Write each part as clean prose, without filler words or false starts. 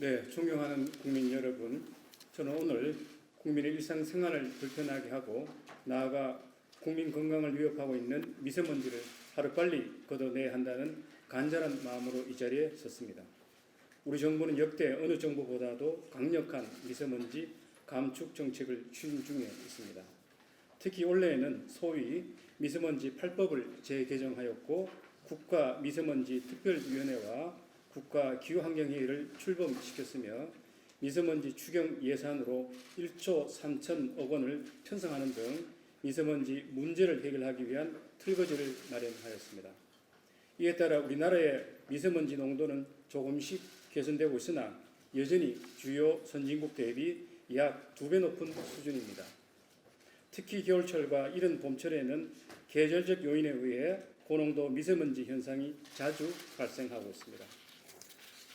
네, 존경하는 국민 여러분, 저는 오늘 국민의 일상생활을 불편하게 하고 나아가 국민 건강을 위협하고 있는 미세먼지를 하루빨리 걷어내야 한다는 간절한 마음으로 이 자리에 섰습니다. 우리 정부는 역대 어느 정부보다도 강력한 미세먼지 감축 정책을 추진 중에 있습니다. 특히 올해에는 소위 미세먼지 8법을 재개정하였고 국가 미세먼지 특별위원회와 국가기후환경회의를 출범시켰으며 미세먼지 추경 예산으로 1조 3천억 원을 편성하는 등 미세먼지 문제를 해결하기 위한 틀거지를 마련하였습니다. 이에 따라 우리나라의 미세먼지 농도는 조금씩 개선되고 있으나 여전히 주요 선진국 대비 약 2배 높은 수준입니다. 특히 겨울철과 이른 봄철에는 계절적 요인에 의해 고농도 미세먼지 현상이 자주 발생하고 있습니다.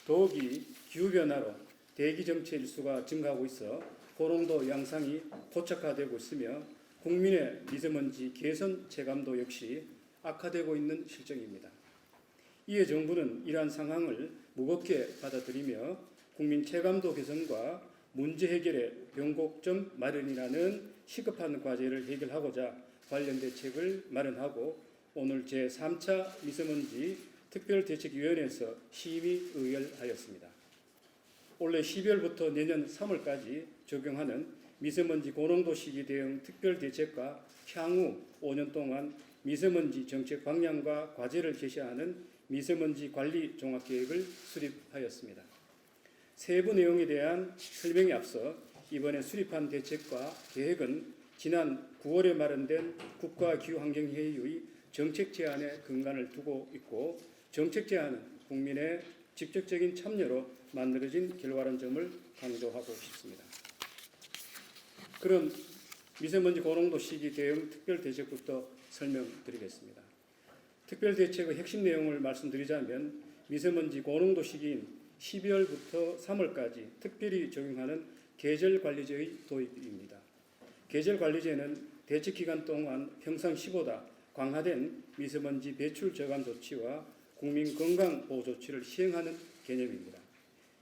더욱이 기후변화로 대기 정체 일수가 증가하고 있어 고농도 양상이 고착화되고 있으며 국민의 미세먼지 개선 체감도 역시 악화되고 있는 실정입니다. 이에 정부는 이러한 상황을 무겁게 받아들이며 국민 체감도 개선과 문제 해결의 변곡점 마련이라는 시급한 과제를 해결하고자 관련 대책을 마련하고 오늘 제3차 미세먼지 특별대책위원회에서 심의 의결하였습니다. 올해 12월부터 내년 3월까지 적용하는 미세먼지 고농도 시기 대응 특별대책과 향후 5년 동안 미세먼지 정책 방향과 과제를 제시하는 미세먼지 관리 종합계획을 수립하였습니다. 세부 내용에 대한 설명에 앞서 이번에 수립한 대책과 계획은 지난 9월에 마련된 국가기후환경회의의 정책 제안에 근간을 두고 있고 정책 제안은 국민의 직접적인 참여로 만들어진 결과라는 점을 강조하고 싶습니다. 그럼 미세먼지 고농도 시기 대응 특별대책부터 설명드리겠습니다. 특별대책의 핵심 내용을 말씀드리자면 미세먼지 고농도 시기인 12월부터 3월까지 특별히 적용하는 계절관리제의 도입입니다. 계절관리제는 대책기간 동안 평상시보다 강화된 미세먼지 배출 저감 조치와 국민 건강 보호 조치를 시행하는 개념입니다.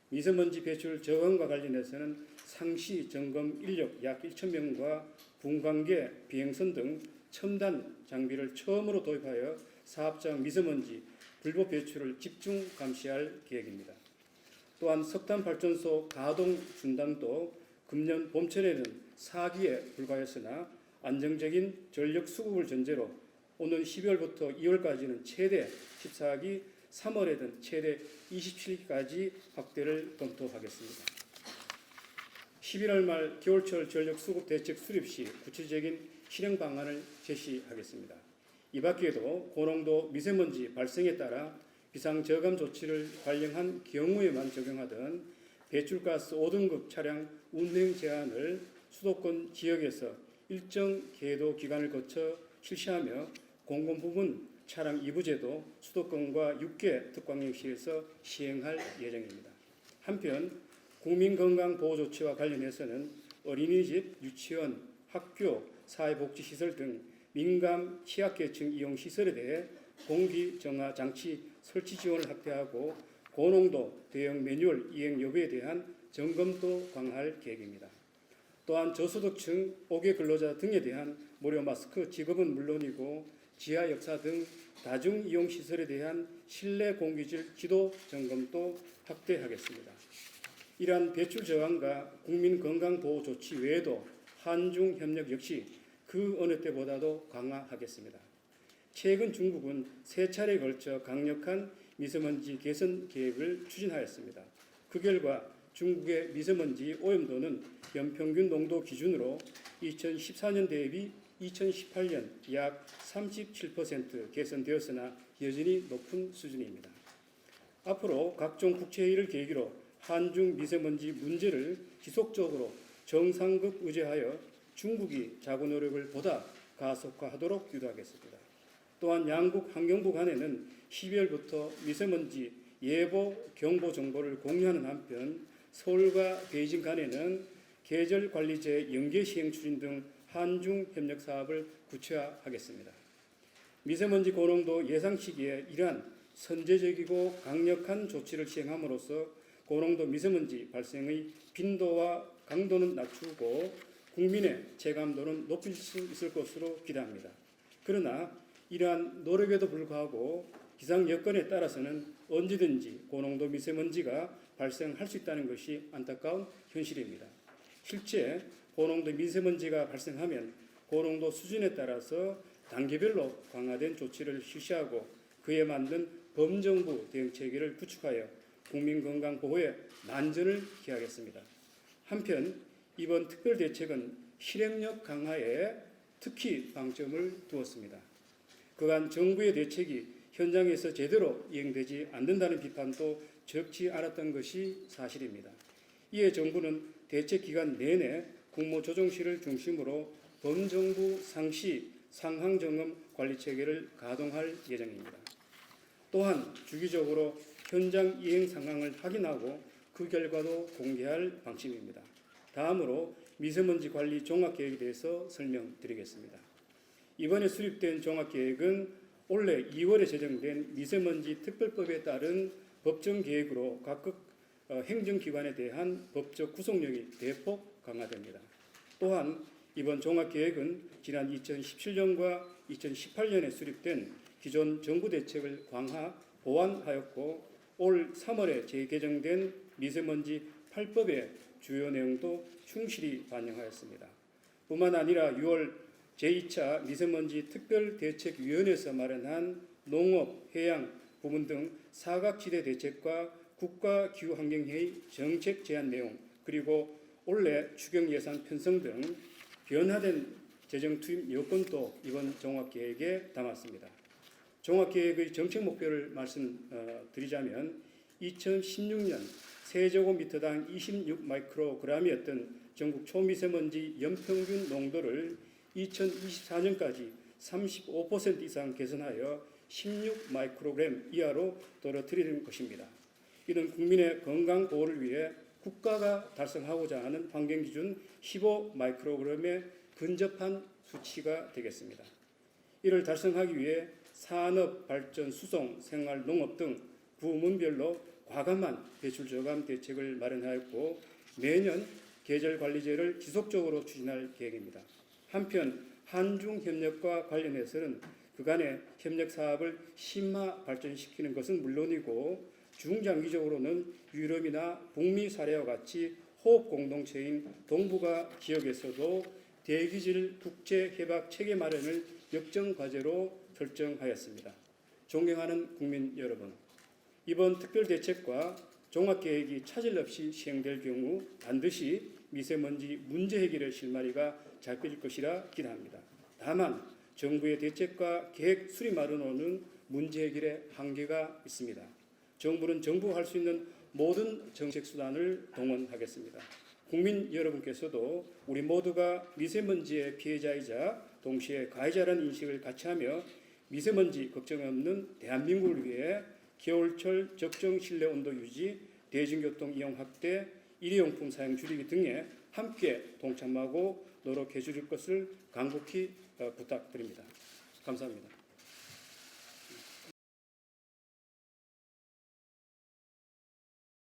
미세먼지 배출 저감과 관련해서는 상시 점검 인력 약 1,000명과 분광계, 비행선 등 첨단 장비를 처음으로 도입하여 사업장 미세먼지 불법 배출을 집중 감시할 계획입니다. 또한 석탄발전소 가동 중단도 금년 봄철에는 4기에 불과했으나 안정적인 전력 수급을 전제로 오는 12월부터 2월까지는 최대 14기, 3월에는 최대 27기까지 확대를 검토하겠습니다. 11월 말 겨울철 전력 수급 대책 수립 시 구체적인 실행 방안을 제시하겠습니다. 이 밖에도 고농도 미세먼지 발생에 따라 비상저감 조치를 관련한 경우에만 적용하던 배출가스 5등급 차량 운행 제한을 수도권 지역에서 일정 계도 기간을 거쳐 실시하며 공공부문 차량 이부제도 수도권과 6개 특광역시에서 시행할 예정입니다. 한편 국민건강보호조치와 관련해서는 어린이집, 유치원, 학교, 사회복지시설 등 민감 취약계층 이용시설에 대해 공기정화 장치 설치 지원을 확대하고 고농도 대응 매뉴얼 이행 여부에 대한 점검도 강화할 계획입니다. 또한 저소득층 5개 근로자 등에 대한 무료 마스크 지급은 물론이고 지하 역사 등 다중이용시설에 대한 실내 공기질 지도 점검도 확대하겠습니다. 이러한 배출 저감과 국민건강보호 조치 외에도 한중 협력 역시 그 어느 때보다도 강화하겠습니다. 최근 중국은 3차례에 걸쳐 강력한 미세먼지 개선 계획을 추진하였습니다. 그 결과 중국의 미세먼지 오염도는 연평균 농도 기준으로 2014년 대비 2018년 약 37% 개선되었으나 여전히 높은 수준입니다. 앞으로 각종 국제회의를 계기로 한중 미세먼지 문제를 지속적으로 정상급 의제하여 중국이 자구 노력을 보다 가속화하도록 유도하겠습니다. 또한 양국 환경부 간에는 12월부터 미세먼지 예보 경보 정보를 공유하는 한편 서울과 베이징 간에는 계절관리제 연계 시행 추진 등 한중 협력 사업을 구체화하겠습니다. 미세먼지 고농도 예상 시기에 이러한 선제적이고 강력한 조치를 시행함으로써 고농도 미세먼지 발생의 빈도와 강도는 낮추고 국민의 체감도는 높일 수 있을 것으로 기대합니다. 그러나 이러한 노력에도 불구하고 기상 여건에 따라서는 언제든지 고농도 미세먼지가 발생할 수 있다는 것이 안타까운 현실입니다. 실제 고농도 미세먼지가 발생하면 고농도 수준에 따라서 단계별로 강화된 조치를 실시하고 그에 맞는 범정부 대응 체계를 구축하여 국민 건강 보호에 만전을 기하겠습니다. 한편 이번 특별대책은 실행력 강화에 특히 방점을 두었습니다. 그간 정부의 대책이 현장에서 제대로 이행되지 않는다는 비판도 적지 않았던 것이 사실입니다. 이에 정부는 대책 기간 내내 국무조정실을 중심으로 범정부 상시 상황점검 관리체계를 가동할 예정입니다. 또한 주기적으로 현장 이행 상황을 확인하고 그 결과도 공개할 방침입니다. 다음으로 미세먼지 관리 종합계획에 대해서 설명드리겠습니다. 이번에 수립된 종합계획은 올해 2월에 제정된 미세먼지 특별법에 따른 법정계획으로 각급 행정기관에 대한 법적 구속력이 대폭 강화됩니다. 또한 이번 종합계획은 지난 2017년과 2018년에 수립된 기존 정부 대책을 강화, 보완하였고 올 3월에 재개정된 미세먼지 8법의 주요 내용도 충실히 반영하였습니다. 뿐만 아니라 6월 제2차 미세먼지 특별대책위원회에서 마련한 농업, 해양, 부문 등 사각지대 대책과 국가기후환경회의 정책 제안 내용 그리고 올해 추경 예산 편성 등 변화된 재정 투입 여건도 이번 종합계획에 담았습니다. 종합계획의 정책 목표를 말씀드리자면 2016년 세제곱미터당 26 마이크로그램이었던 전국 초미세먼지 연평균 농도를 2024년까지 35% 이상 개선하여 16 마이크로그램 이하로 떨어뜨리는 것입니다. 이는 국민의 건강 보호를 위해 국가가 달성하고자 하는 환경기준 15 마이크로그램에 근접한 수치가 되겠습니다. 이를 달성하기 위해 산업, 발전, 수송, 생활, 농업 등 부문별로 과감한 배출 저감 대책을 마련하였고 매년 계절관리제를 지속적으로 추진할 계획입니다. 한편 한중 협력과 관련해서는 그간의 협력 사업을 심화 발전시키는 것은 물론이고 중장기적으로는 유럽이나 북미 사례와 같이 호흡 공동체인 동북아 지역에서도 대기질 국제 해박 체계 마련을 역정 과제로 설정하였습니다. 존경하는 국민 여러분, 이번 특별대책과 종합계획이 차질 없이 시행될 경우 반드시 미세먼지 문제 해결의 실마리가 잡힐 것이라 기대합니다. 다만 정부의 대책과 계획 수립만으로는 문제 해결에 한계가 있습니다. 정부는 정부할 수 있는 모든 정책 수단을 동원하겠습니다. 국민 여러분께서도 우리 모두가 미세먼지의 피해자이자 동시에 가해자라는 인식을 같이 하며 미세먼지 걱정 없는 대한민국을 위해 겨울철 적정 실내 온도 유지, 대중교통 이용 확대, 일회용품 사용 줄이기 등에 함께 동참하고 노력해 주실 것을 간곡히 부탁드립니다. 감사합니다.